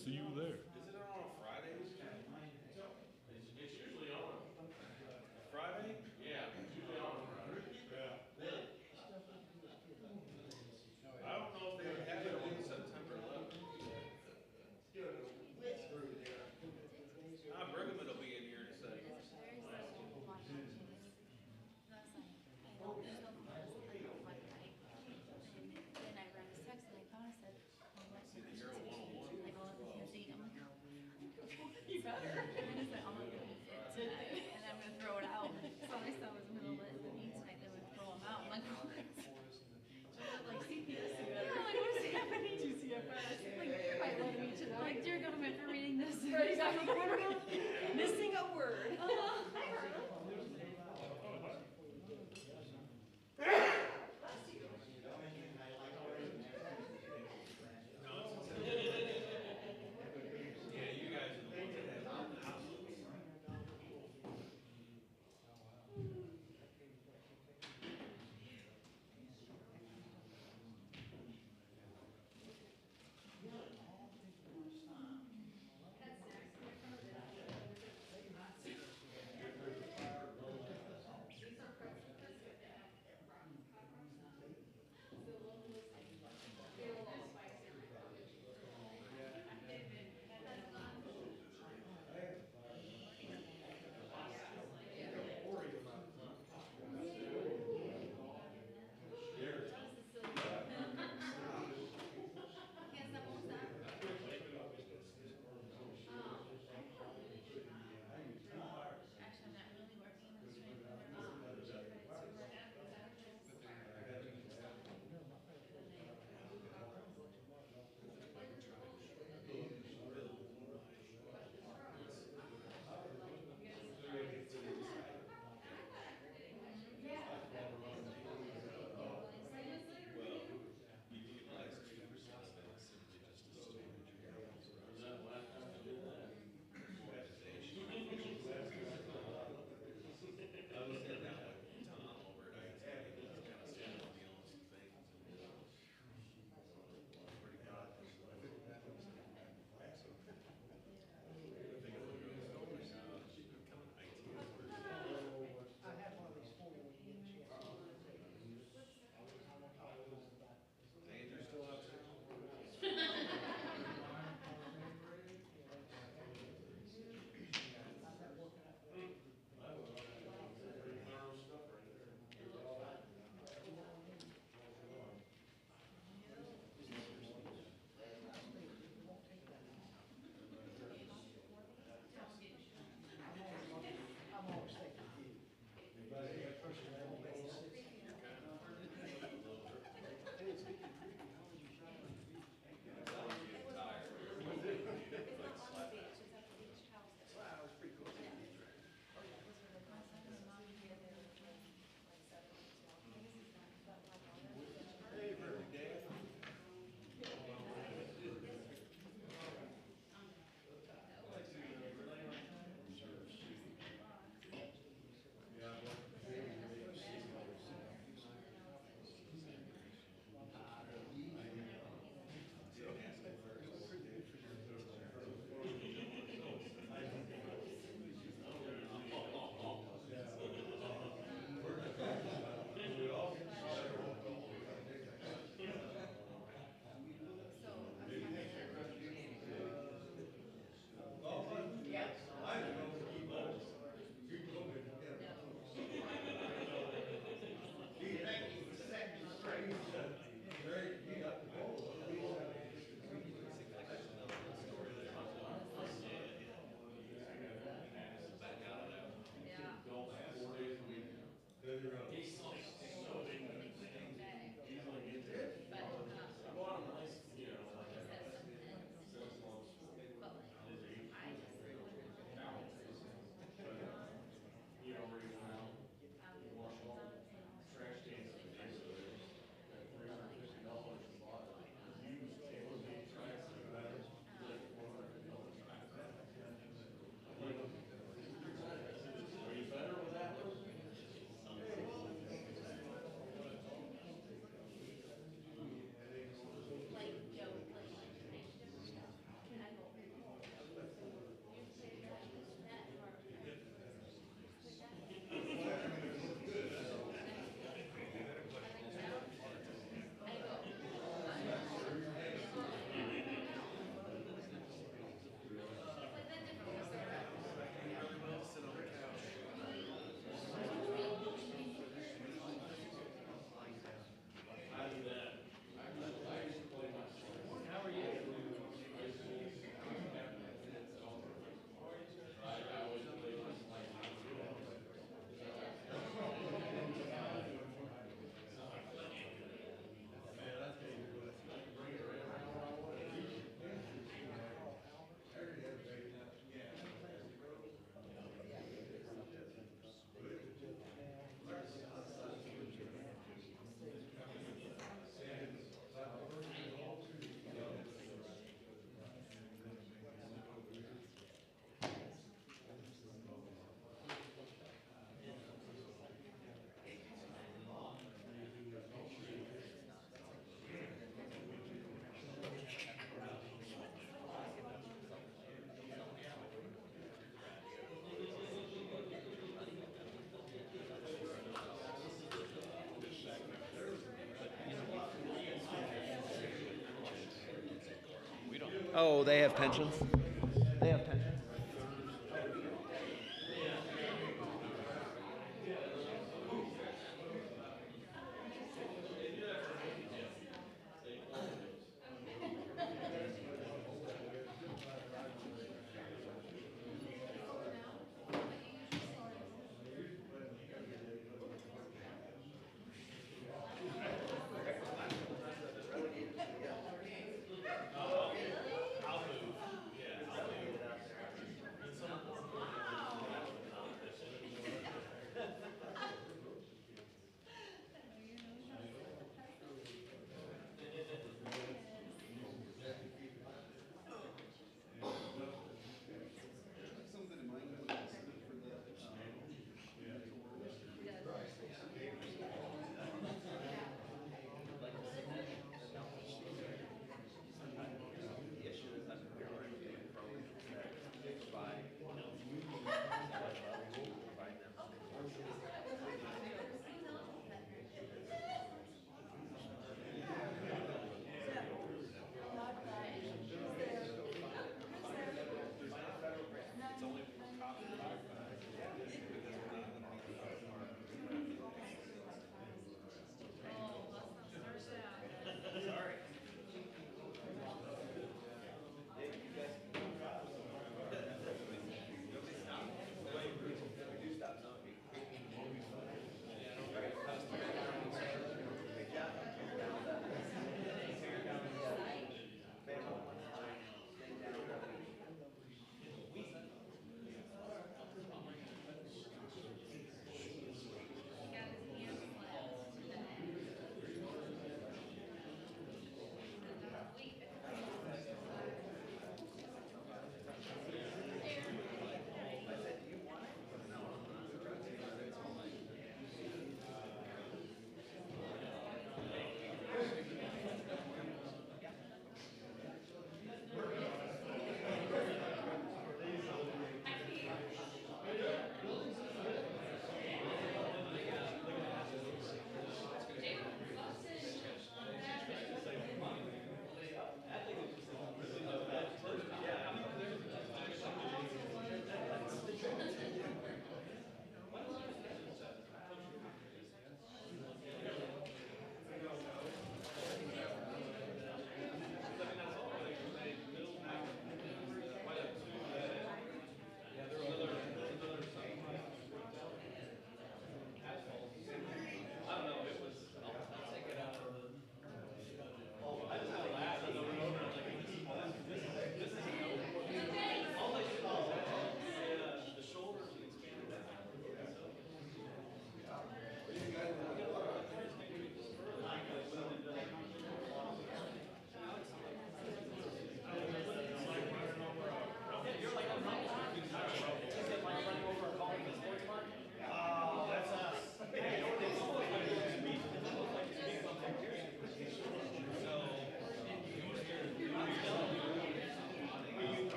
See you there. Is it on Fridays? It's usually on. Friday? Yeah, it's usually on Friday. I don't know if they have it on September 11th. Brigham will be in here in a second. Then I read his text and I thought I said, See the Euro 101. I go up to see, I'm like, Oh, they have pensions? They have pensions? I'll move. Yeah, I'll move.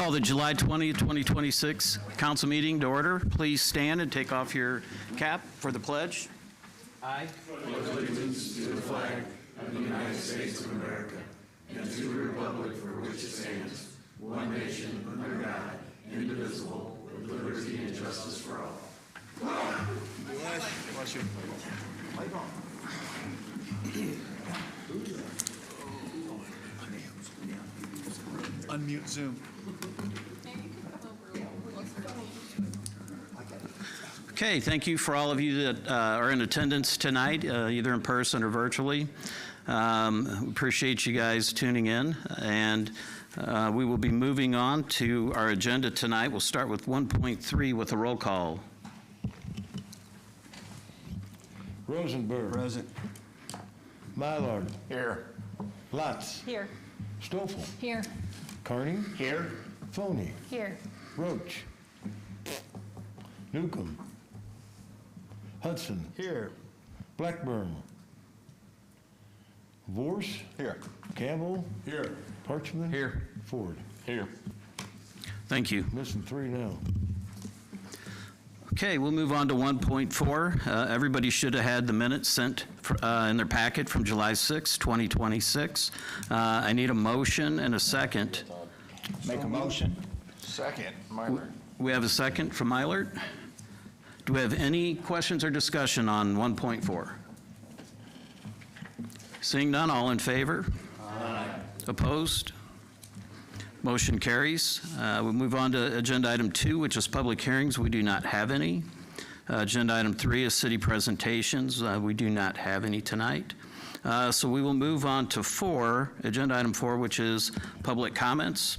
call the July 20th, 2026 council meeting to order. Please stand and take off your cap for the pledge. I Unmute Zoom. Okay, thank you for all of you that are in attendance tonight, either in person or virtually. We appreciate you guys tuning in, and we will be moving on to our agenda tonight. We'll start with 1.3 with a roll call. Rosenberg. Present. Mylard. Here. Lutz. Here. Stoffel. Here. Carney. Here. Phony. Here. Roach. Newcomb. Hudson. Here. Blackburn. Vorse. Here. Campbell. Here. Parchman. Here. Ford. Here. Thank you. Missing 3 now. Okay, we'll move on to 1.4. Everybody should have had the minutes sent in their packet from July 6, 2026. I need a motion and a second. Make a motion. Second, Myler. We have a second from Eilert. Do we have any questions or discussion on 1.4? Seeing none, all in favor? Aye. Opposed? Motion carries. We'll move on to agenda item 2, which is public hearings. We do not have any. Agenda item 3 is city presentations. We do not have any tonight. So we will move on to 4, agenda item 4, which is public comments.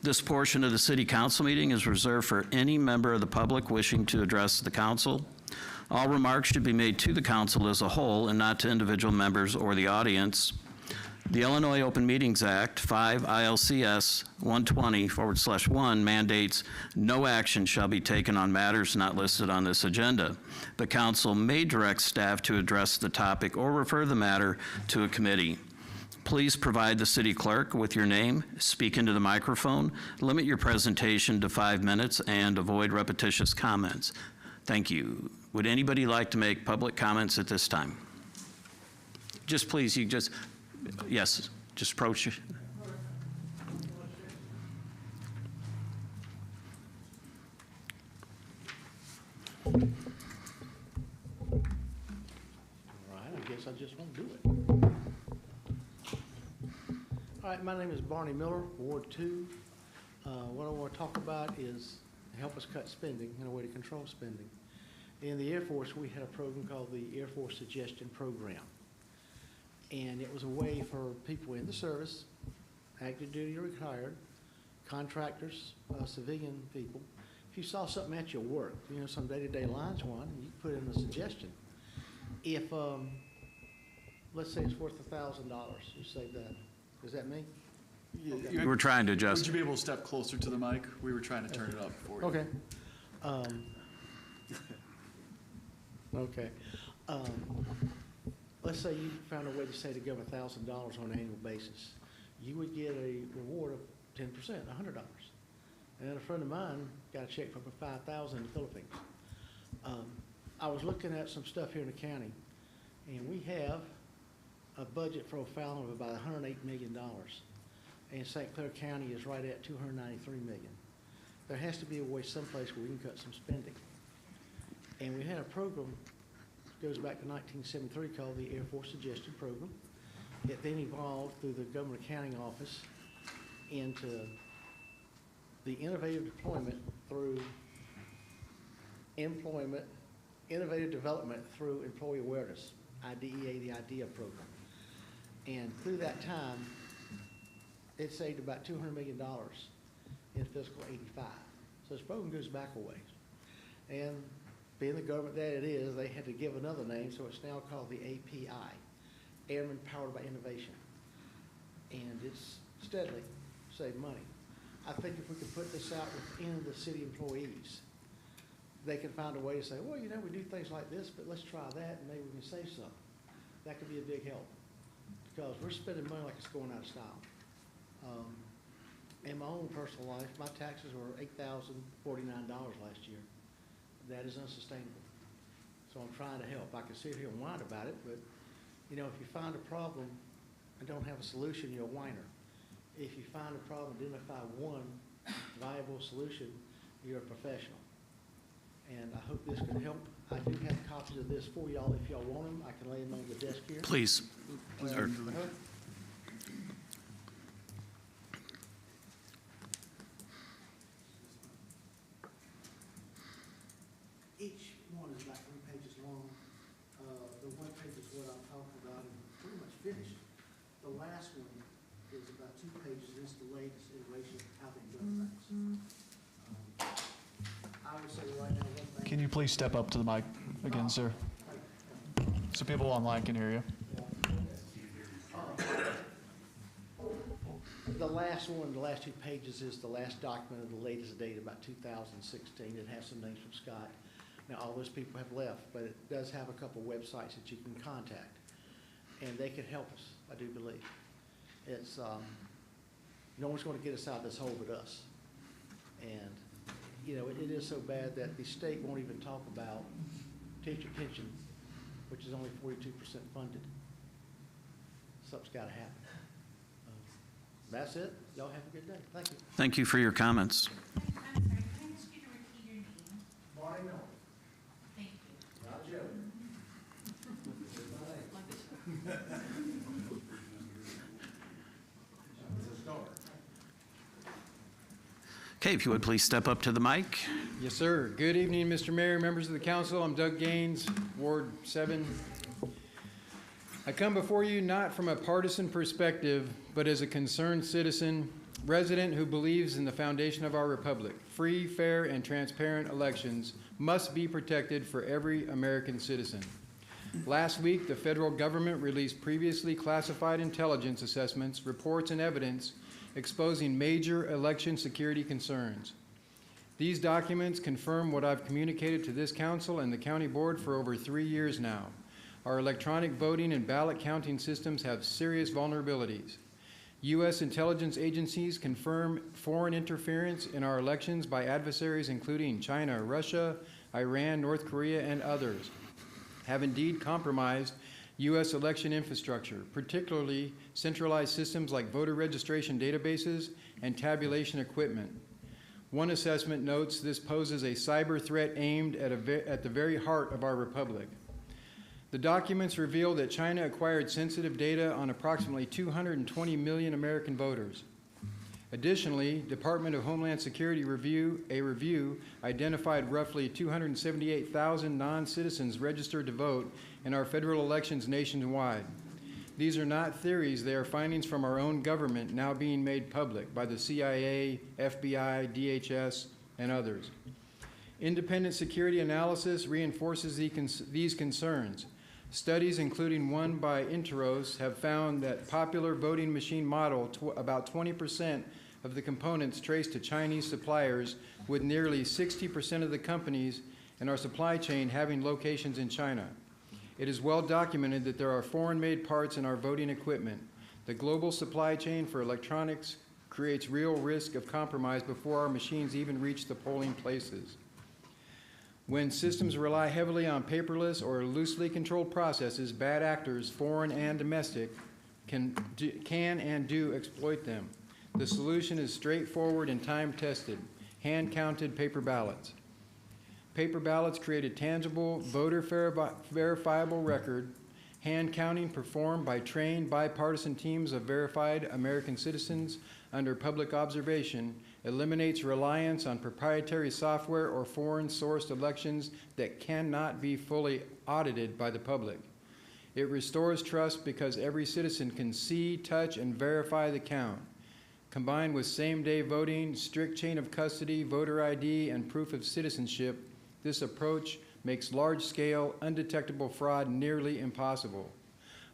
This portion of the city council meeting is reserved for any member of the public wishing to address the council. All remarks should be made to the council as a whole and not to individual members or the audience. The Illinois Open Meetings Act, 5 ILCS 120/1 mandates no action shall be taken on matters not listed on this agenda. The council may direct staff to address the topic or refer the matter to a committee. Please provide the city clerk with your name, speak into the microphone, limit your presentation to 5 minutes, and avoid repetitious comments. Thank you. Would anybody like to make public comments at this time? Just please, yes, just approach. All right, I guess I just won't do it. All right, my name is Barney Miller, Ward 2. What I want to talk about is help us cut spending and a way to control spending. In the Air Force, we had a program called the Air Force Suggestion Program. And it was a way for people in the service, active duty or retired, contractors, civilian people. If you saw something at your work, some day-to-day lines one, you put in a suggestion. If, let's say it's worth $1,000, you save that. Is that me? You were trying to adjust. Would you be able to step closer to the mic? We were trying to turn it up for you. Okay. Okay. Let's say you found a way to save the government $1,000 on an annual basis. You would get a reward of 10%, $100. And a friend of mine got a check for $5,000 in the Philippines. I was looking at some stuff here in the county, and we have a budget for O'Fallon of about $108 million. And St. Clair County is right at $293 million. There has to be a way someplace where we can cut some spending. And we had a program, goes back to 1973, called the Air Force Suggestion Program. It then evolved through the Government Accounting Office into the innovative deployment through employment, innovative development through employee awareness, IDEA, the IDEA program. And through that time, it saved about $200 million in fiscal '85. So this program goes back a ways. And being the government that it is, they had to give another name, so it's now called the API, Airmen Powered by Innovation. And it's steadily saved money. I think if we could put this out within the city employees, they can find a way to say, well, we do things like this, but let's try that and maybe we can save some. That could be a big help because we're spending money like it's going out of style. In my own personal life, my taxes were $8,049 last year. That is unsustainable. So I'm trying to help. I can sit here and whine about it, but, you know, if you find a problem and don't have a solution, you're a whiner. If you find a problem, identify one viable solution, you're a professional. And I hope this can help. I do have copies of this for y'all. If y'all want them, I can lay them on the desk here. Please. Sir. Each one is about 3 pages long. The one page is what I'm talking about and pretty much finished. The last one is about 2 pages, and it's the latest iteration of how they've done things. I would say right now, one thing. Can you please step up to the mic again, sir? So people online can hear you. The last one, the last 2 pages is the last document of the latest date, about 2016. It has some names from Scott. Now, all those people have left, but it does have a couple websites that you can contact, and they can help us, I do believe. It's, no one's going to get us out of this hole but us. And, you know, it is so bad that the state won't even talk about teacher pension, which is only 42% funded. Something's got to happen. That's it. Y'all have a good day. Thank you. Thank you for your comments. I'm sorry, can I ask you to repeat your name? Barney Miller. Thank you. Not joking. Okay, if you would please step up to the mic. Yes, sir. Good evening, Mr. Mayor, members of the council. I'm Doug Gaines, Ward 7. I come before you not from a partisan perspective, but as a concerned citizen, resident who believes in the foundation of our republic. Free, fair, and transparent elections must be protected for every American citizen. Last week, the federal government released previously classified intelligence assessments, reports, and evidence exposing major election security concerns. These documents confirm what I've communicated to this council and the county board for over 3 years now. Our electronic voting and ballot counting systems have serious vulnerabilities. U.S. intelligence agencies confirm foreign interference in our elections by adversaries including China, Russia, Iran, North Korea, and others have indeed compromised U.S. election infrastructure, particularly centralized systems like voter registration databases and tabulation equipment. One assessment notes this poses a cyber threat aimed at the very heart of our republic. The documents reveal that China acquired sensitive data on approximately 220 million American voters. Additionally, Department of Homeland Security review identified roughly 278,000 non-citizens registered to vote in our federal elections nationwide. These are not theories, they are findings from our own government now being made public by the CIA, FBI, DHS, and others. Independent security analysis reinforces these concerns. Studies, including one by Interos, have found that popular voting machine model, about 20% of the components traced to Chinese suppliers, with nearly 60% of the companies in our supply chain having locations in China. It is well documented that there are foreign-made parts in our voting equipment. The global supply chain for electronics creates real risk of compromise before our machines even reach the polling places. When systems rely heavily on paperless or loosely controlled processes, bad actors, foreign and domestic, can and do exploit them. The solution is straightforward and time-tested: hand-counted paper ballots. Paper ballots create a tangible, voter-verifiable record. Hand counting performed by trained bipartisan teams of verified American citizens under public observation eliminates reliance on proprietary software or foreign-sourced elections that cannot be fully audited by the public. It restores trust because every citizen can see, touch, and verify the count. Combined with same-day voting, strict chain of custody, voter ID, and proof of citizenship, this approach makes large-scale, undetectable fraud nearly impossible.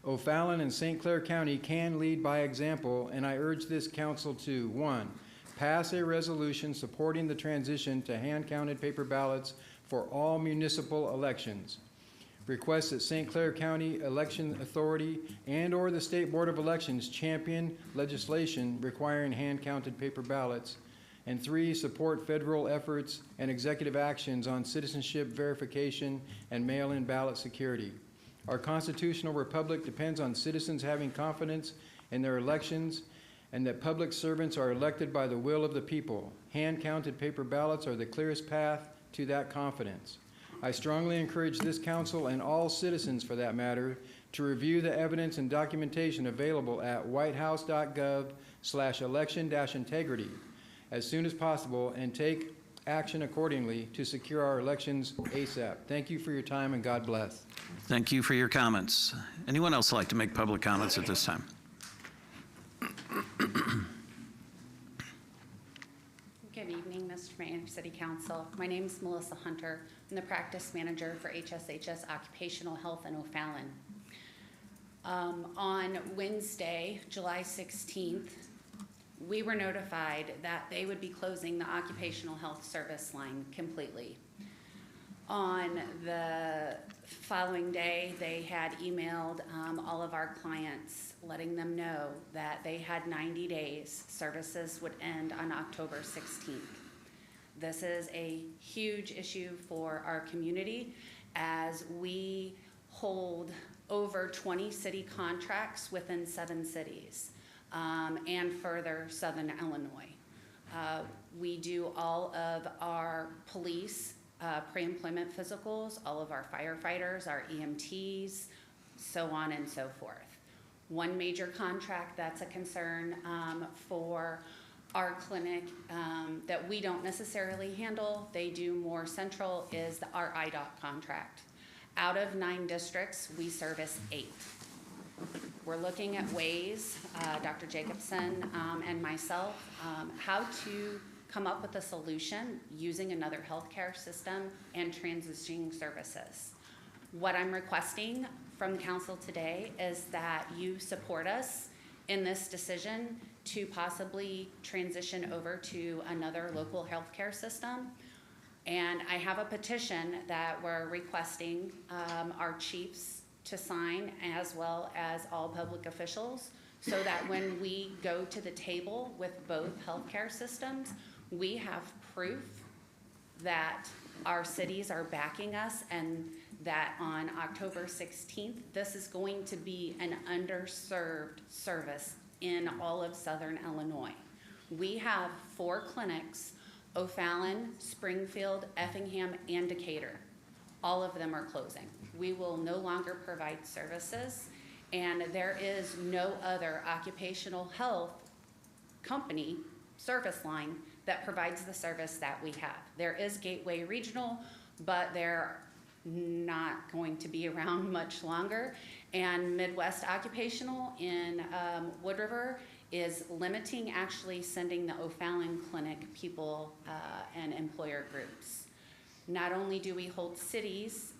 O'Fallon and St. Clair County can lead by example, and I urge this council to: 1, pass a resolution supporting the transition to hand-counted paper ballots for all municipal elections. requests that St. Clair County Election Authority and/or the State Board of Elections champion legislation requiring hand-counted paper ballots. And 3, support federal efforts and executive actions on citizenship verification and mail-in ballot security. Our constitutional republic depends on citizens having confidence in their elections and that public servants are elected by the will of the people. Hand-counted paper ballots are the clearest path to that confidence. I strongly encourage this council and all citizens, for that matter, to review the evidence and documentation available at whitehouse.gov/election-integrity as soon as possible and take action accordingly to secure our elections ASAP. Thank you for your time, and God bless. Thank you for your comments. Anyone else like to make public comments at this time? Good evening, Mr. Mayor, City Council. My name is Melissa Hunter. I'm the practice manager for HSHS Occupational Health in O'Fallon. On Wednesday, July 16th, we were notified that they would be closing the occupational health service line completely. On the following day, they had emailed all of our clients, letting them know that they had 90 days. Services would end on October 16th. This is a huge issue for our community as we hold over 20 city contracts within 7 cities. And further southern Illinois. We do all of our police pre-employment physicals, all of our firefighters, our EMTs, so on and so forth. One major contract that's a concern for our clinic that we don't necessarily handle, they do more central, is our IDOT contract. Out of 9 districts, we service 8. We're looking at ways, Dr. Jacobson and myself, how to come up with a solution using another healthcare system and transitioning services. What I'm requesting from the council today is that you support us in this decision to possibly transition over to another local healthcare system. And I have a petition that we're requesting our chiefs to sign, as well as all public officials, so that when we go to the table with both healthcare systems, we have proof that our cities are backing us and that on October 16th, this is going to be an underserved service in all of southern Illinois. We have 4 clinics, O'Fallon, Springfield, Effingham, and Decatur. All of them are closing. We will no longer provide services, and there is no other occupational health company service line that provides the service that we have. There is Gateway Regional, but they're not going to be around much longer. And Midwest Occupational in Wood River is limiting actually sending the O'Fallon Clinic people and employer groups. Not only do we hold cities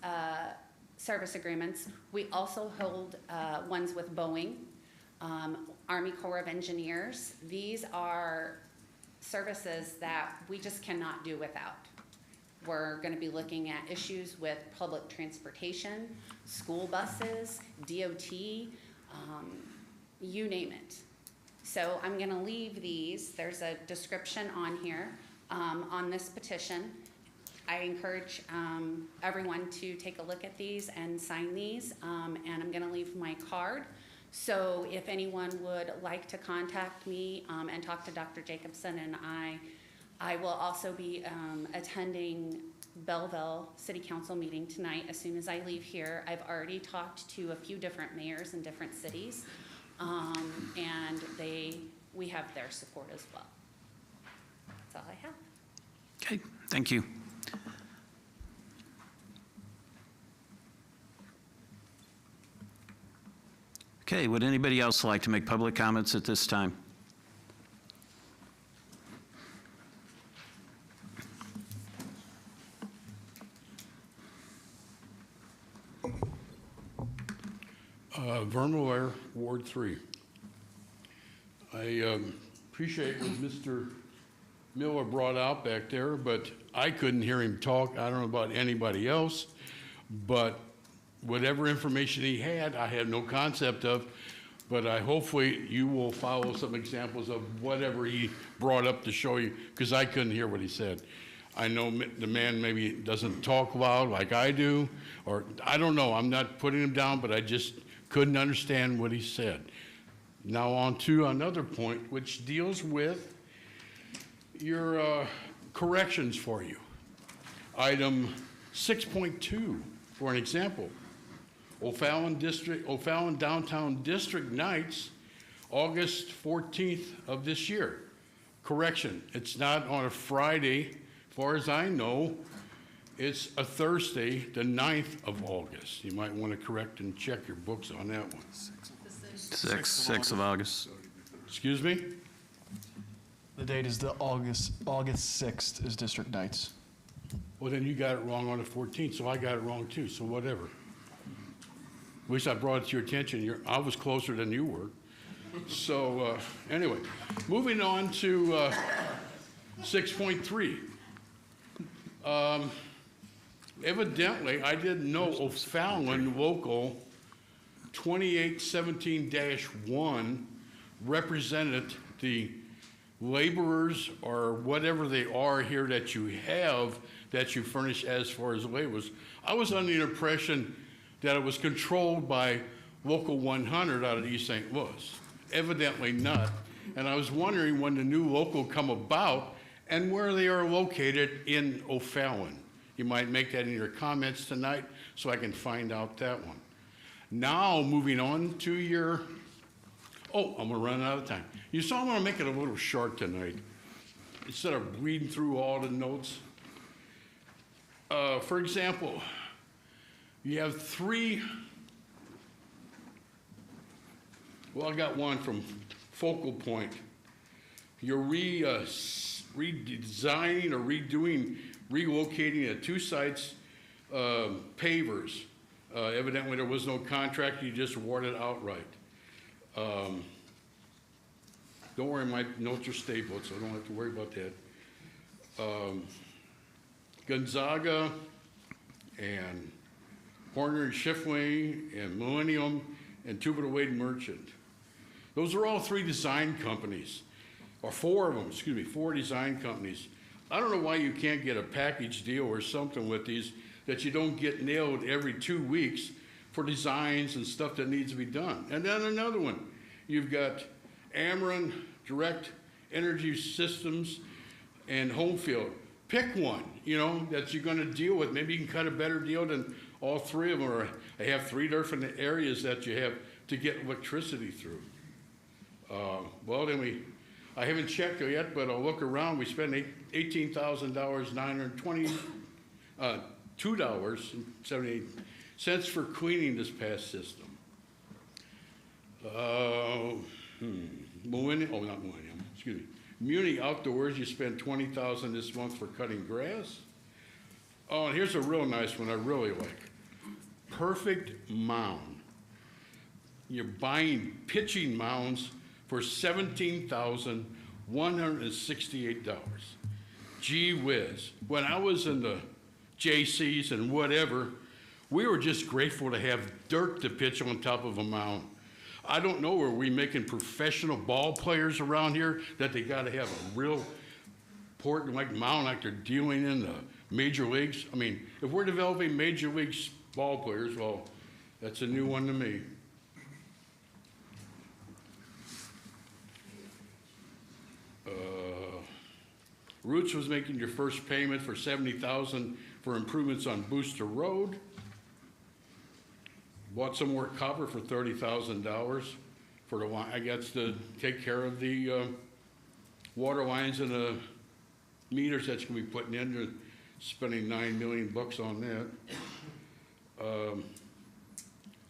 service agreements, we also hold ones with Boeing, Army Corps of Engineers. These are services that we just cannot do without. We're going to be looking at issues with public transportation, school buses, DOT, you name it. So I'm going to leave these. There's a description on here on this petition. I encourage everyone to take a look at these and sign these, and I'm going to leave my card. So if anyone would like to contact me and talk to Dr. Jacobson and I will also be attending Belleville City Council meeting tonight as soon as I leave here. I've already talked to a few different mayors in different cities, and we have their support as well. That's all I have. Okay, thank you. Okay, would anybody else like to make public comments at this time? Vern Ware, Ward 3. I appreciate what Mr. Miller brought out back there, but I couldn't hear him talk. I don't know about anybody else, but whatever information he had, I had no concept of, but hopefully you will follow some examples of whatever he brought up to show you, because I couldn't hear what he said. I know the man maybe doesn't talk loud like I do, or I don't know, I'm not putting him down, but I just couldn't understand what he said. Now on to another point, which deals with your corrections for you. Item 6.2, for an example. O'Fallon Downtown District Nights, August 14th of this year. Correction, it's not on a Friday, as far as I know. It's a Thursday, the 9th of August. You might want to correct and check your books on that one. 6th of August. Excuse me? The date is the August 6th is district nights. Well, then you got it wrong on the 14th, so I got it wrong too, so whatever. At least I brought it to your attention. I was closer than you were. So anyway, moving on to 6.3. Evidently, I didn't know O'Fallon Local 2817-1 represented the laborers or whatever they are here that you have that you furnish as far as laborers. I was under the impression that it was controlled by Local 100 out of East St. Louis. Evidently not. And I was wondering when the new local come about and where they are located in O'Fallon. You might make that in your comments tonight so I can find out that one. Now, moving on to your, I'm gonna run out of time. You saw I'm gonna make it a little short tonight. Instead of reading through all the notes. For example, you have three, well, I got one from Focal Point. You're redesigning or relocating at two sites, pavers. Evidently there was no contract, you just awarded outright. Don't worry, my notes are stapled, so I don't have to worry about that. Gonzaga and Horner and Schiffway and Millennium and Tubular Wade Merchant. Those are all three design companies, or four of them, excuse me, four design companies. I don't know why you can't get a package deal or something with these, that you don't get nailed every 2 weeks for designs and stuff that needs to be done. And then another one, you've got Ameren, Direct Energy Systems, and Homefield. Pick one, that you're gonna deal with. Maybe you can cut a better deal than all three of them, or I have three different areas that you have to get electricity through. Well, then I haven't checked it yet, but I'll look around. We spent $2.78 for cleaning this past system. Muni Outdoors, you spent $20,000 this month for cutting grass. Oh, and here's a real nice one I really like. Perfect Mound. You're buying pitching mounds for $17,168. Gee whiz. When I was in the JCs and whatever, we were just grateful to have dirt to pitch on top of a mound. I don't know, are we making professional ball players around here that they gotta have a real important mound like they're dealing in the major leagues? I mean, if we're developing major league ball players, well, that's a new one to me. Roots was making your first payment for $70,000 for improvements on Booster Road. Bought some more copper for $30,000 for the line, I guess, to take care of the water lines and the meters that you're gonna be putting in. You're spending $9 million on that.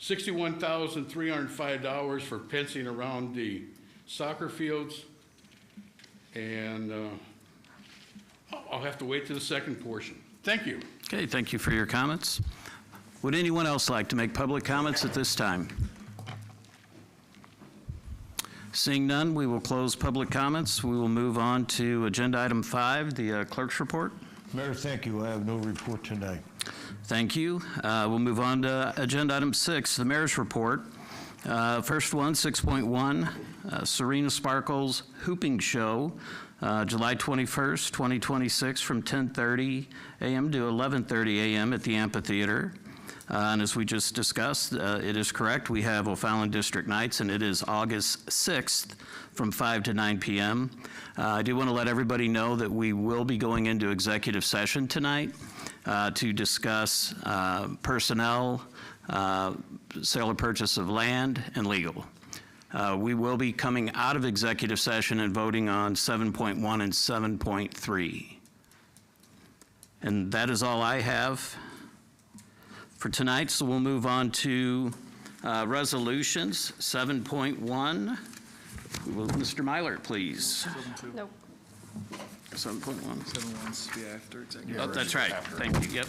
$61,305 for fencing around the soccer fields. And I'll have to wait to the second portion. Thank you. Okay, thank you for your comments. Would anyone else like to make public comments at this time? Seeing none, we will close public comments. We will move on to agenda item 5, the clerk's report. Mayor, thank you. I have no report tonight. Thank you. We'll move on to agenda item 6, the mayor's report. First one, 6.1, Serena Sparkles Hooping Show, July 21st, 2026, from 10:30 a.m. to 11:30 a.m. at the amphitheater. And as we just discussed, it is correct. We have O'Fallon District Nights, and it is August 6th from 5 to 9 p.m. I do want to let everybody know that we will be going into executive session tonight to discuss personnel, sale or purchase of land, and legal. We will be coming out of executive session and voting on 7.1 and 7.3. And that is all I have for tonight, so we'll move on to resolutions. 7.1. Mr. Myler, please. Nope. 7.1. 7-1's be after executive. Oh, that's right. Thank you. Yep,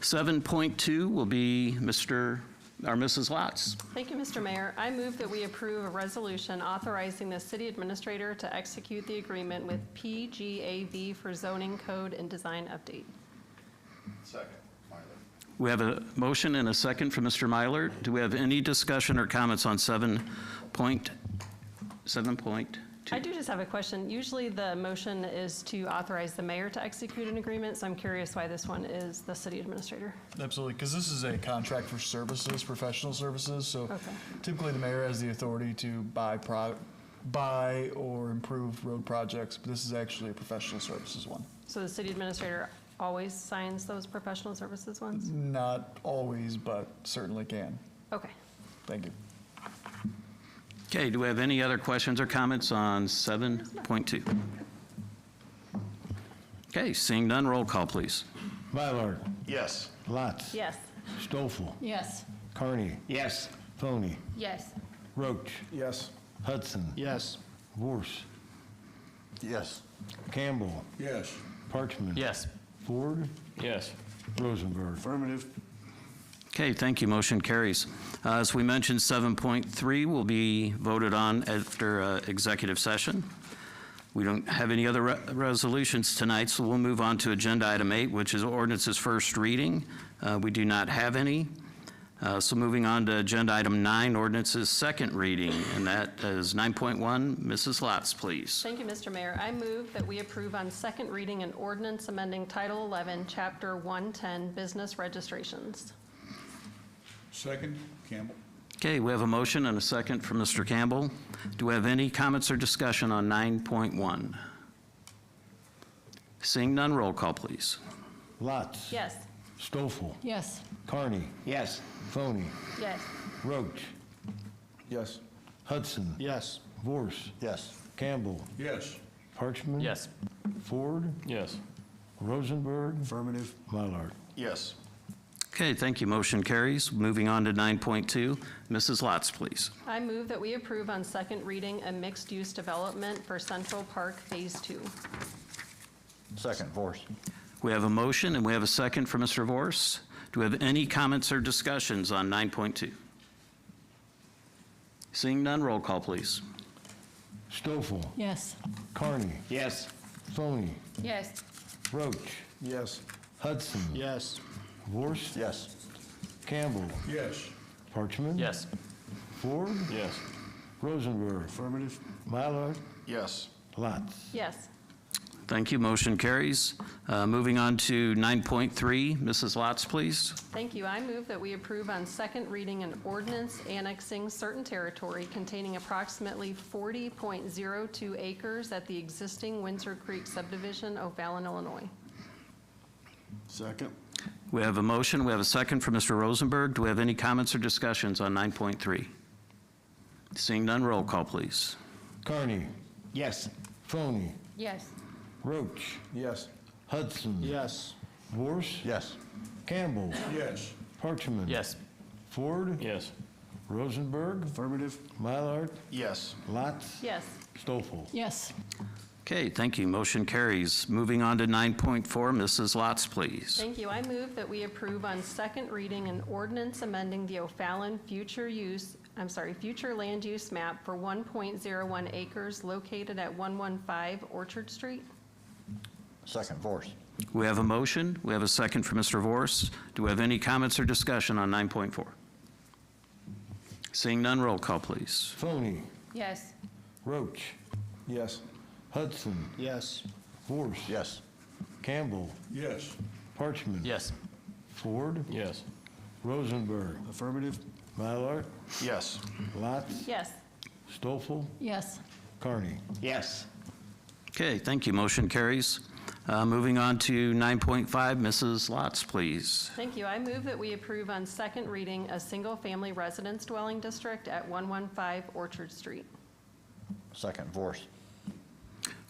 7.2 will be Mr. or Mrs. Lotz. Thank you, Mr. Mayor. I move that we approve a resolution authorizing the city administrator to execute the agreement with PGAV for zoning code and design update. Second, Myler. We have a motion and a second from Mr. Myler. Do we have any discussion or comments on 7.2? I do just have a question. Usually the motion is to authorize the mayor to execute an agreement, so I'm curious why this one is the city administrator. Absolutely, because this is a contract for services, professional services, so Okay. typically the mayor has the authority to buy or improve road projects, but this is actually a professional services one. So the city administrator always signs those professional services ones? Not always, but certainly can. Okay. Thank you. Okay, do we have any other questions or comments on 7.2? Okay, seeing none, roll call, please. Mylard. Yes. Lotz. Yes. Stoffel. Yes. Carney. Yes. Foney. Yes. Roach. Yes. Hudson. Yes. Vorse. Yes. Campbell. Yes. Parchman. Yes. Ford. Yes. Rosenberg. Affirmative. Okay, thank you. Motion carries. As we mentioned, 7.3 will be voted on after executive session. We don't have any other resolutions tonight, so we'll move on to agenda item 8, which is ordinance's first reading. We do not have any. So moving on to agenda item 9, ordinance's second reading, and that is 9.1. Mrs. Lotz, please. Thank you, Mr. Mayor. I move that we approve on second reading an ordinance amending Title 11, Chapter 110, Business Registrations. Second, Campbell. Okay, we have a motion and a second from Mr. Campbell. Do we have any comments or discussion on 9.1? Seeing none, roll call, please. Lotz. Yes. Stoffel. Yes. Carney. Yes. Foney. Yes. Roach. Yes. Hudson. Yes. Vorse. Yes. Campbell. Yes. Parchman. Yes. Ford. Yes. Rosenberg. Affirmative. Mylard. Yes. Okay, thank you. Motion carries. Moving on to 9.2. Mrs. Lotz, please. I move that we approve on second reading a mixed-use development for Central Park Phase 2. Second, Vorse. We have a motion and we have a second for Mr. Vorse. Do we have any comments or discussions on 9.2? Seeing none, roll call, please. Stoffel. Yes. Carney. Yes. Foney. Yes. Roach. Yes. Hudson. Yes. Vorse. Yes. Campbell. Yes. Parchman. Yes. Ford. Yes. Rosenberg. Affirmative. Mylard. Yes. Lotz. Yes. Thank you. Motion carries. Moving on to 9.3. Mrs. Lotz, please. Thank you. I move that we approve on second reading an ordinance annexing certain territory containing approximately 40.02 acres at the existing Windsor Creek subdivision, O'Fallon, Illinois. Second. We have a motion. We have a second for Mr. Rosenberg. Do we have any comments or discussions on 9.3? Seeing none, roll call, please. Carney. Yes. Foney. Yes. Roach. Yes. Hudson. Yes. Vorse. Yes. Campbell. Yes. Parchman. Yes. Ford. Yes. Rosenberg. Affirmative. Mylard. Yes. Lotz. Yes. Stoffel. Yes. Okay, thank you. Motion carries. Moving on to 9.4. Mrs. Lotz, please. Thank you. I move that we approve on second reading an ordinance amending the O'Fallon future land use map for 1.01 acres located at 115 Orchard Street. Second, Vorse. We have a motion. We have a second for Mr. Vorse. Do we have any comments or discussion on 9.4? Seeing none, roll call, please. Foney, Yes. Roach, Yes. Hudson, Yes. Vorse. Yes. Campbell, Yes. Parchman. Yes. Ford, Yes. Rosenberg, Affirmative. Mylart, Yes. Lotz, Yes. Stoffel, Yes. Carney. Yes. Okay, thank you. Motion carries. Moving on to 9.5, Mrs. Lotz, please. Thank you. I move that we approve on second reading a single-family residence dwelling district at 115 Orchard Street. Second, Vorse.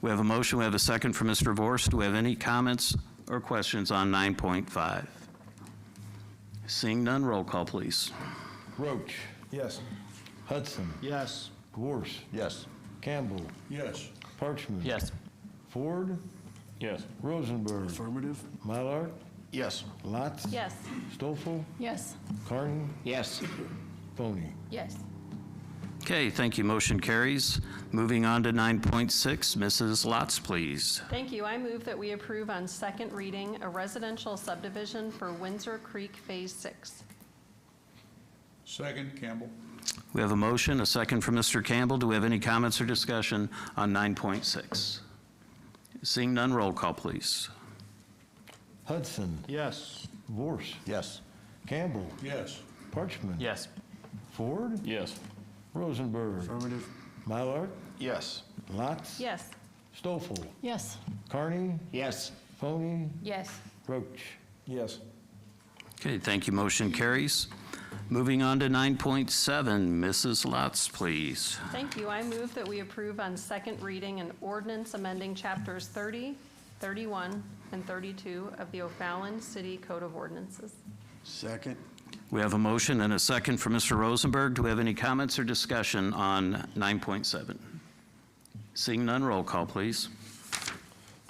We have a motion. We have a second for Mr. Vorse. Do we have any comments or questions on 9.5? Seeing none, roll call, please. Roach, Yes. Hudson, Yes. Vorse, Yes. Campbell, Yes. Parchman. Yes. Ford, Yes. Rosenberg, Affirmative. Mylart, Yes. Lotz. Yes. Stoffel, Yes. Carney, Yes. Foney. Yes. Okay, thank you. Motion carries. Moving on to 9.6, Mrs. Lotz, please. Thank you. I move that we approve on second reading a residential subdivision for Windsor Creek Phase 6. Second, Campbell. We have a motion, a second for Mr. Campbell. Do we have any comments or discussion on 9.6? Seeing none, roll call, please. Hudson, Yes. Vorse, Yes. Campbell, Yes. Parchman. Yes. Ford, Yes. Rosenberg, Affirmative. Mylart, Yes. Lotz. Yes. Stoffel, Yes. Carney, Yes. Foney, Yes. Roach. Yes. Okay, thank you. Motion carries. Moving on to 9.7, Mrs. Lotz, please. Thank you. I move that we approve on second reading an ordinance amending chapters 30, 31, and 32 of the O'Fallon City Code of Ordinances. Second. We have a motion and a second for Mr. Rosenberg. Do we have any comments or discussion on 9.7? Seeing none, roll call, please.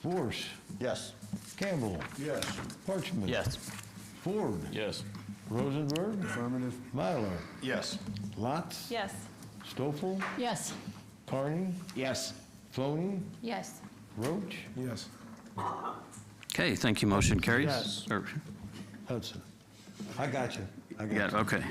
Vorse, Yes. Campbell, Yes. Parchman. Yes. Ford, Yes. Rosenberg, Affirmative. Mylar, Yes. Lotz. Yes. Stoffel, Yes. Carney, Yes. Foney, Yes. Roach, Yes. Okay, thank you. Motion carries. Yes. Hudson. I got you. I got Yeah, you. okay.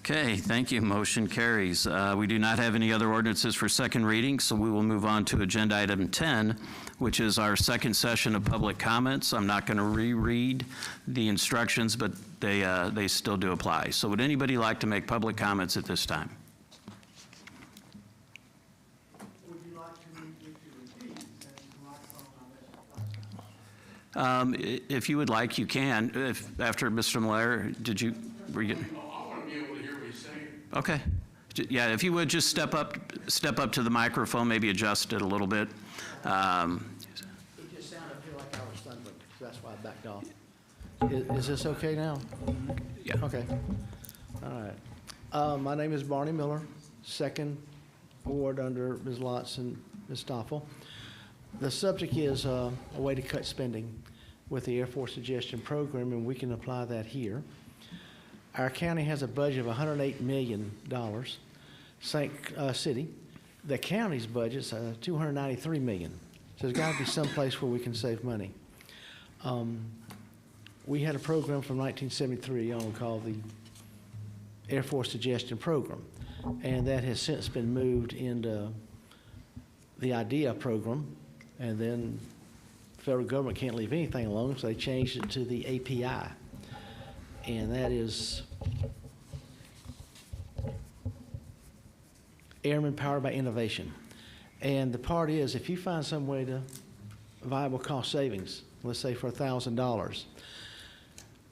Okay, thank you. Motion carries. We do not have any other ordinances for second reading, so we will move on to agenda item 10, which is our second session of public comments. I'm not going to reread the instructions, but they still do apply. So would anybody like to make public comments at this time? Would you like to repeat since the microphone If you would like, you can. After Mr. Malaire, were you? I want to be able to hear what he's saying. Okay. Yeah, if you would just step up to the microphone, maybe adjust it a little bit. It just sounded like I was thundering, so that's why I backed off. Is this okay now? Yeah. Okay. All right. My name is Barney Miller, second ward under Ms. Lotz and Ms. Stoffel. The subject is a way to cut spending with the Air Force Suggestion Program, and we can apply that here. Our county has a budget of $108 million. St. City, the county's budget's $293 million. So there's got to be some place where we can save money. We had a program from 1973 on called the Air Force Suggestion Program, and that has since been moved into the IDEA program, and then the federal government can't leave anything alone, so they changed it to the API. And that is Airmen Powered by Innovation. And the part is, if you find some way to viable cost savings, let's say for $1,000,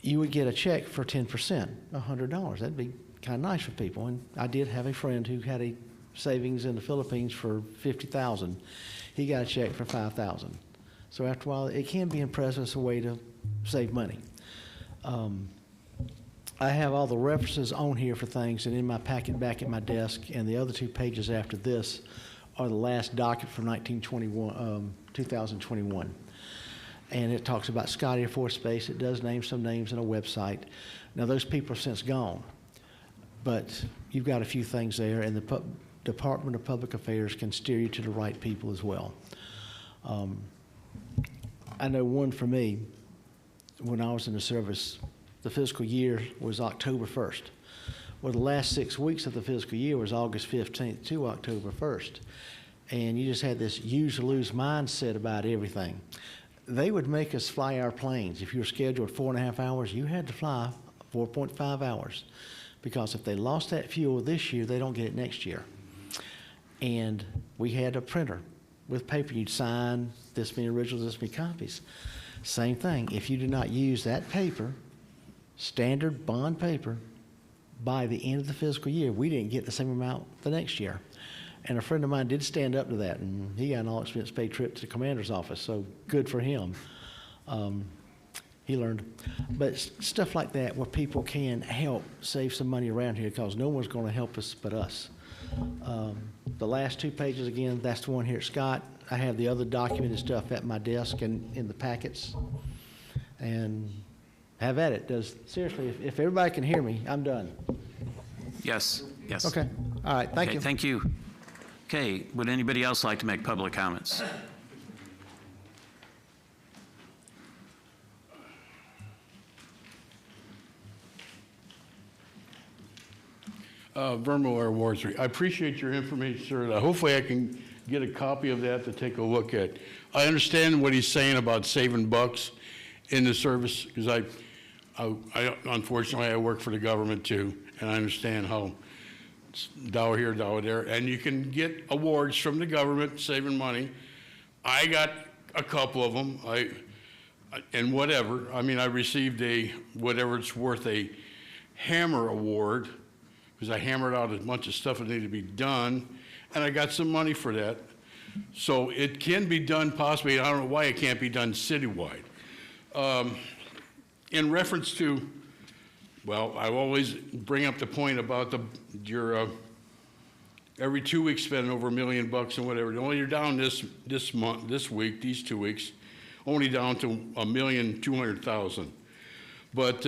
you would get a check for 10%, $100. That'd be kind of nice for people. And I did have a friend who had a savings in the Philippines for $50,000. He got a check for $5,000. So after a while, it can be impressive as a way to save money. I have all the references on here for things, and in my packet back at my desk, and the other 2 pages after this are the last docket from 2021. And it talks about Scott Air Force Base. It does name some names in a website. Now, those people are since gone, but you've got a few things there, and the Department of Public Affairs can steer you to the right people as well. I know one for me, when I was in the service, the fiscal year was October 1st. Well, the last 6 weeks of the fiscal year was August 15th to October 1st. And you just had this use-or-lose mindset about everything. They would make us fly our planes. If you were scheduled 4.5 hours, you had to fly 4.5 hours. Because if they lost that fuel this year, they don't get it next year. And we had a printer with paper. You'd sign this many originals, this many copies. Same thing. If you did not use that paper, standard bond paper, by the end of the fiscal year, we didn't get the same amount the next year. And a friend of mine did stand up to that, and he got an all-expense paid trip to the commander's office, so good for him. He learned. But stuff like that where people can help save some money around here, because no one's going to help us but us. The last 2 pages, again, that's the one here at Scott. I have the other documented stuff at my desk and in the packets. And have at it. Seriously, if everybody can hear me, I'm done. Yes, yes. Okay. All right. Thank Okay, you. thank you. Okay, would anybody else like to make public comments? Vermiller Ward 3. I appreciate your information, sir. Hopefully I can get a copy of that to take a look at. I understand what he's saying about saving bucks in the service, because I unfortunately, I work for the government too, and I understand how it's dollar here, dollar there, and you can get awards from the government saving money. I got a couple of them, and whatever. I mean, I received whatever it's worth, a Hammer Award, because I hammered out a bunch of stuff that needed to be done, and I got some money for that. So it can be done possibly. I don't know why it can't be done citywide. In reference to, well, I always bring up the point about your every 2 weeks spending over $1 million and whatever. Only you're down this month, this week, these 2 weeks, only down to $1,200,000. But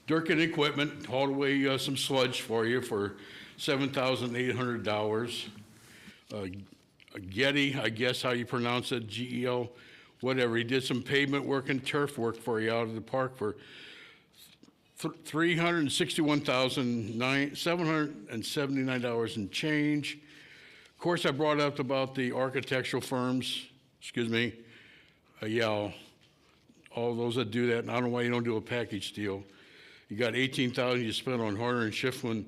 Durkin Equipment hauled away some sludge for you for $7,800. Getty, I guess how you pronounce it, GEL, whatever. He did some pavement work and turf work for you out of the park for $361,779 and change. Of course, I brought up about the architectural firms, yeah, all those that do that, and I don't know why you don't do a package deal. You got $18,000 you spent on Horner and Schifflin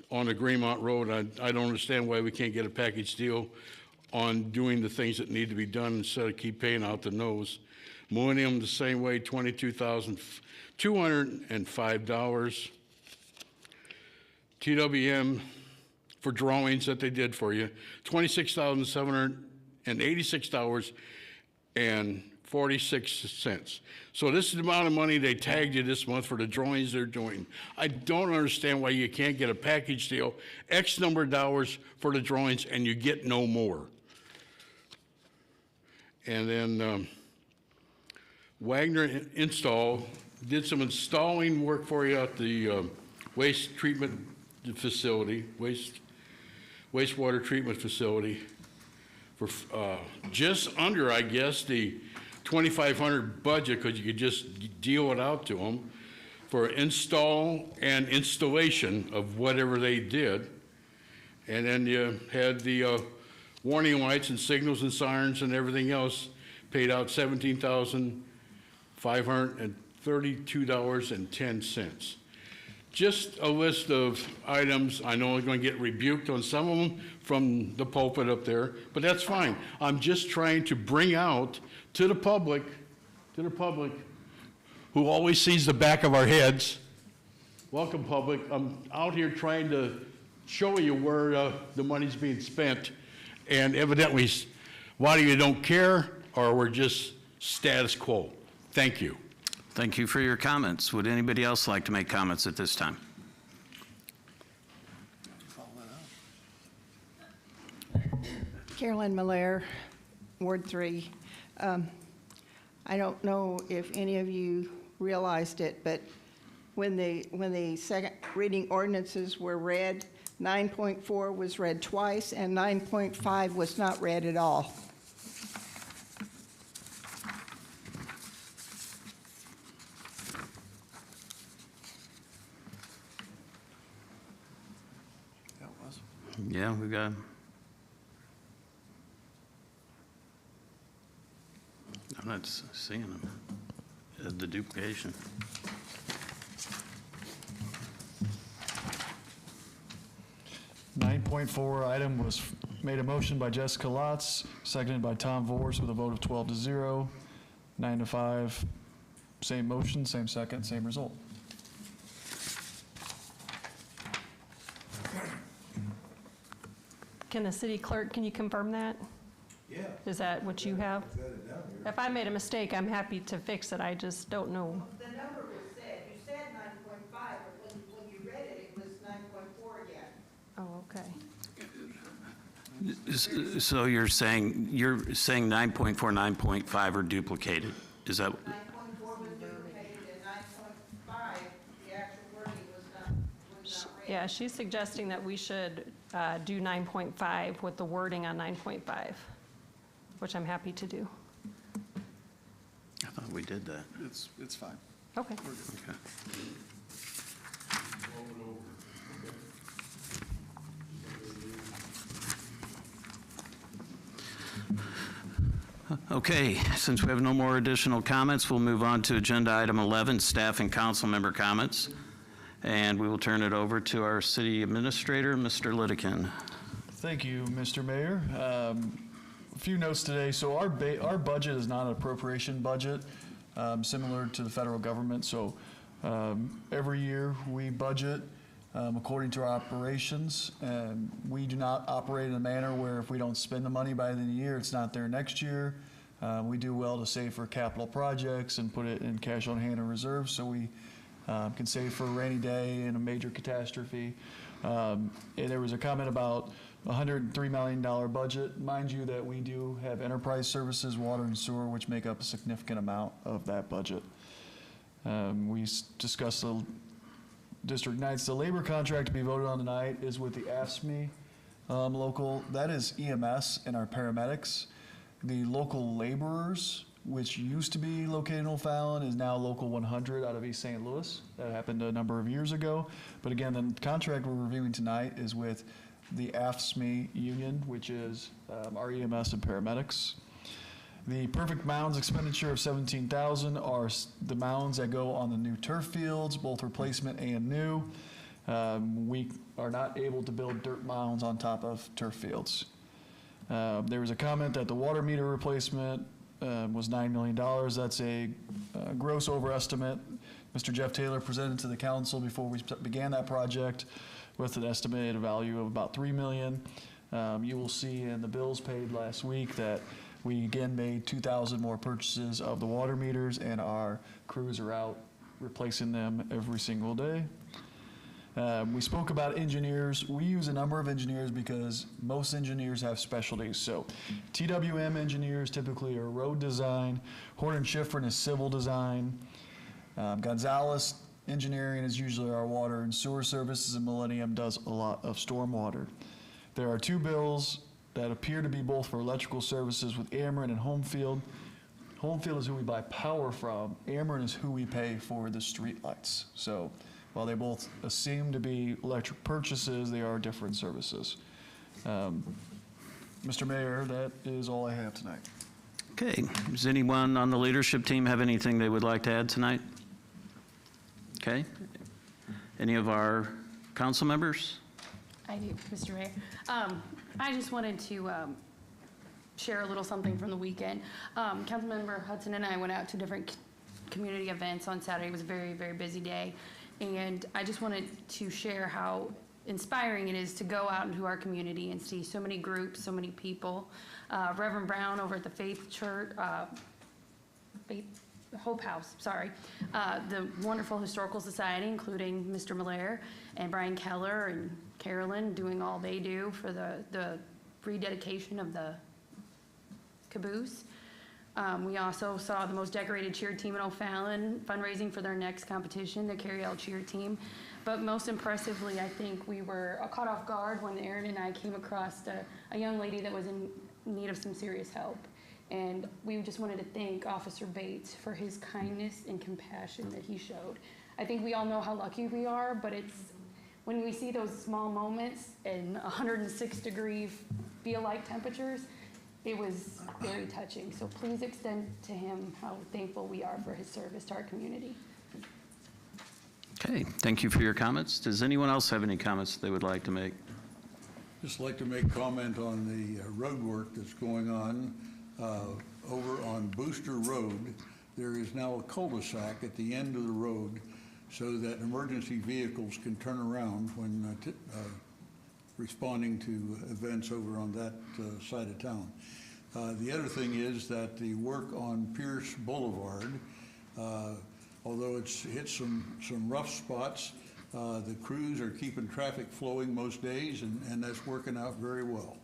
on the Greenmont Road. I don't understand why we can't get a package deal on doing the things that need to be done instead of keep paying out the nose. Millennium the same way, $22,205. TWM for drawings that they did for you, $26,786.46. So this is the amount of money they tagged you this month for the drawings they're doing. I don't understand why you can't get a package deal, X number of dollars for the drawings, and you get no more. And then Wagner Install did some installing work for you at the waste treatment facility, wastewater treatment facility, for just under, I guess, the $2,500 budget, because you could just deal it out to them for install and installation of whatever they did. And then you had the warning lights and signals and sirens and everything else, paid out $17,532.10. Just a list of items. I know I'm going to get rebuked on some of them from the pulpit up there, but that's fine. I'm just trying to bring out to the public, who always sees the back of our heads. Welcome, public. I'm out here trying to show you where the money's being spent, and evidently, why you don't care, or we're just status quo. Thank you. Thank you for your comments. Would anybody else like to make comments at this time? Carolyn Malaire, Ward 3. I don't know if any of you realized it, but when the second reading ordinances were read, 9.4 was read twice and 9.5 was not read at all. Yeah, we've got. I'm not seeing them, the duplication. Nine point four item was made a motion by Jessica Lotz, seconded by Tom Vorse with a vote of 12-0. 9 to 5, same motion, same second, same result. Can the city clerk, can you confirm that? Yeah. Is that what you have? I've got it down here. If I made a mistake, I'm happy to fix it. I just don't know. The number was said, you said 9.5, but when you read it, it was 9.4 again. Oh, okay. So you're saying 9.4, 9.5 are duplicated? Is that? 9.4 was duplicated, and 9.5, the actual wording was not read. Yeah, she's suggesting that we should do 9.5 with the wording on 9.5, which I'm happy to do. I thought we did that. It's fine. Okay. Okay. Okay, since we have no more additional comments, we'll move on to agenda item 11, staff and council member comments. And we will turn it over to our city administrator, Mr. Lidekin. Thank you, Mr. Mayor. A few notes today. So our budget is not an appropriation budget, similar to the federal government. So every year we budget according to our operations, and we do not operate in a manner where if we don't spend the money by the end of the year, it's not there next year. We do well to save for capital projects and put it in cash on hand and reserves, so we can save for a rainy day and a major catastrophe. And there was a comment about a $103 million budget. Mind you that we do have enterprise services, water and sewer, which make up a significant amount of that budget. We discussed the District Nights. The labor contract to be voted on tonight is with the AFSCME local. That is EMS and our paramedics. The local laborers, which used to be located in O'Fallon, is now Local 100 out of East St. Louis. That happened a number of years ago. But again, the contract we're reviewing tonight is with the AFSCME union, which is our EMS and paramedics. The perfect mounds expenditure of $17,000 are the mounds that go on the new turf fields, both replacement and new. We are not able to build dirt mounds on top of turf fields. There was a comment that the water meter replacement was $9 million. That's a gross overestimate. Mr. Jeff Taylor presented to the council before we began that project with an estimated value of about $3 million. You will see in the bills paid last week that we again made 2,000 more purchases of the water meters, and our crews are out replacing them every single day. We spoke about engineers. We use a number of engineers because most engineers have specialties. So TWM engineers typically are road design. Horton Schifrin is civil design. Gonzalez Engineering is usually our water and sewer services, and Millennium does a lot of stormwater. There are two bills that appear to be both for electrical services with Ameren and Homefield. Homefield is who we buy power from. Ameren is who we pay for the street lights. So while they both seem to be electric purchases, they are different services. Mr. Mayor, that is all I have tonight. Okay, does anyone on the leadership team have anything they would like to add tonight? Okay, any of our council members? I do, Mr. Mayor. I just wanted to share a little something from the weekend. Councilmember Hudson and I went out to different community events on Saturday. It was a very, very busy day. And I just wanted to share how inspiring it is to go out into our community and see so many groups, so many people. Reverend Brown over at the Faith Church, Hope House, the wonderful Historical Society, including Mr. Miller and Brian Keller and Carolyn, doing all they do for the rededication of the caboose. We also saw the most decorated cheer team in O'Fallon fundraising for their next competition, the Carry Out cheer team. But most impressively, I think we were caught off guard when Aaron and I came across a young lady that was in need of some serious help. And we just wanted to thank Officer Bates for his kindness and compassion that he showed. I think we all know how lucky we are, but when we see those small moments in 106-degree feel-like temperatures, it was very touching. So please extend to him how thankful we are for his service to our community. Okay, thank you for your comments. Does anyone else have any comments they would like to make? Just like to make comment on the road work that's going on over on Booster Road. There is now a cul-de-sac at the end of the road so that emergency vehicles can turn around when responding to events over on that side of town. The other thing is that the work on Pierce Boulevard, although it's hit some rough spots, the crews are keeping traffic flowing most days, and that's working out very well.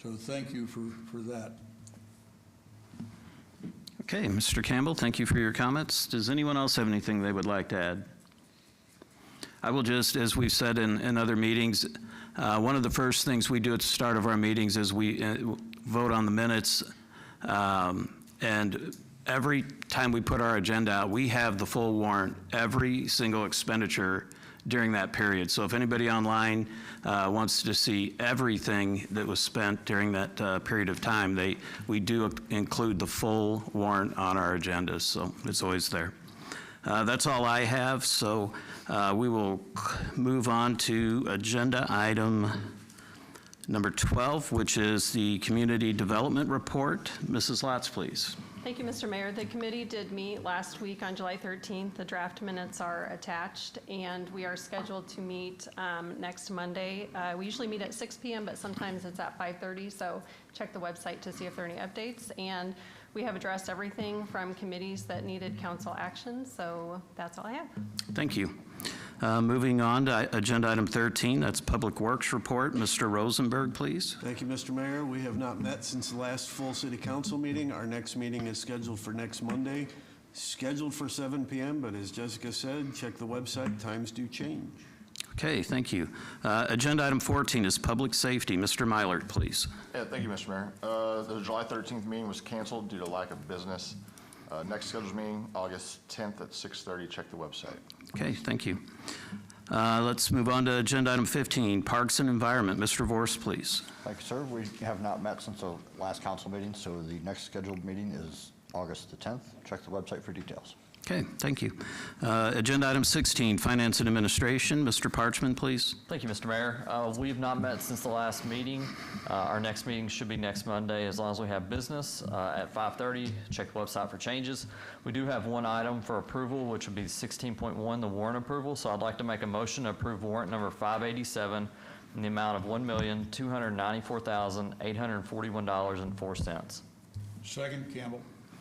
So thank you for that. Okay, Mr. Campbell, thank you for your comments. Does anyone else have anything they would like to add? I will just, as we've said in other meetings, one of the first things we do at the start of our meetings is we vote on the minutes, and every time we put our agenda out, we have the full warrant, every single expenditure during that period. So if anybody online wants to see everything that was spent during that period of time, we do include the full warrant on our agendas, so it's always there. That's all I have, so we will move on to agenda item number 12, which is the Community Development Report. Mrs. Lotz, please. Thank you, Mr. Mayor. The committee did meet last week on July 13th. The draft minutes are attached, and we are scheduled to meet next Monday. We usually meet at 6 p.m., but sometimes it's at 5:30, so check the website to see if there are any updates. And we have addressed everything from committees that needed council action, so that's all I have. Thank you. Moving on to agenda item 13, that's Public Works Report. Mr. Rosenberg, please. Thank you, Mr. Mayor. We have not met since the last full city council meeting. Our next meeting is scheduled for next Monday, scheduled for 7 p.m., but as Jessica said, check the website, times do change. Okay, thank you. Agenda item 14 is Public Safety. Mr. Mylert, please. Yeah, thank you, Mr. Mayor. The July 13th meeting was canceled due to lack of business. Next scheduled meeting, August 10th at 6:30. Check the website. Okay, thank you. Let's move on to agenda item 15, Parks and Environment. Mr. Vorse, please. Thank you, sir. We have not met since the last council meeting, so the next scheduled meeting is August the 10th. Check the website for details. Okay, thank you. Agenda item 16, Finance and Administration. Mr. Parchman, please. Thank you, Mr. Mayor. We have not met since the last meeting. Our next meeting should be next Monday as long as we have business at 5:30. Check the website for changes. We do have one item for approval, which would be 16.1, the warrant approval. So I'd like to make a motion to approve warrant number 587 in the amount of $1,294,841.04. Second, Campbell.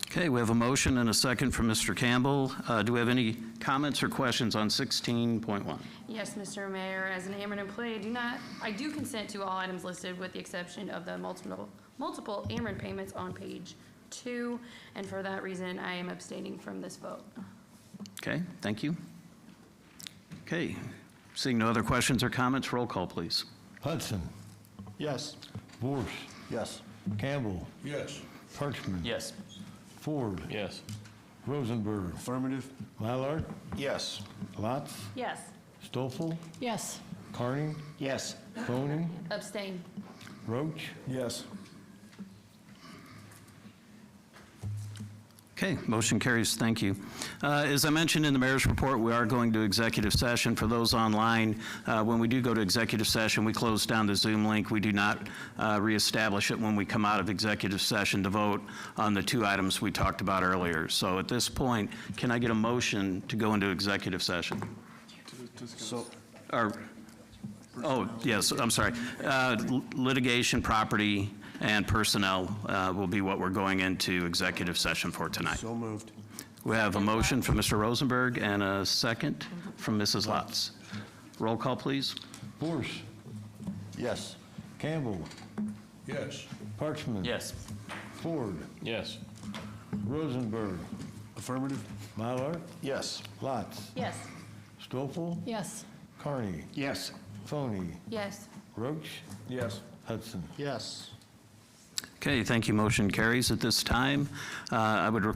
Okay, we have a motion and a second from Mr. Campbell. Do we have any comments or questions on 16.1? Yes, Mr. Mayor, as an Ameren employee, I do consent to all items listed with the exception of the multiple Ameren payments on page 2, and for that reason, I am abstaining from this vote. Okay, thank you. Okay, seeing no other questions or comments, roll call, please. Hudson. Yes. Vorse. Yes. Campbell. Yes. Parchman. Yes. Ford. Yes. Rosenberg. Affirmative. Mallard. Yes. Lotz. Yes. Stoffel. Yes. Carney. Yes. Foney. Abstain. Roach. Yes. Okay, motion carries. Thank you. As I mentioned in the mayor's report, we are going to executive session. For those online, when we do go to executive session, we close down the Zoom link. We do not reestablish it when we come out of executive session to vote on the two items we talked about earlier. So at this point, can I get a motion to go into executive session? Oh, yes, I'm sorry. Litigation, property, and personnel will be what we're going into executive session for tonight. So moved. We have a motion from Mr. Rosenberg and a second from Mrs. Lotz. Roll call, please. Vorse. Yes. Campbell. Yes. Parchman. Yes. Ford. Yes. Rosenberg. Affirmative. Mallard. Yes. Lotz. Yes. Stoffel. Yes. Carney. Yes. Foney. Yes. Roach. Yes. Hudson. Yes. Okay, thank you. Motion carries. At this time, I would request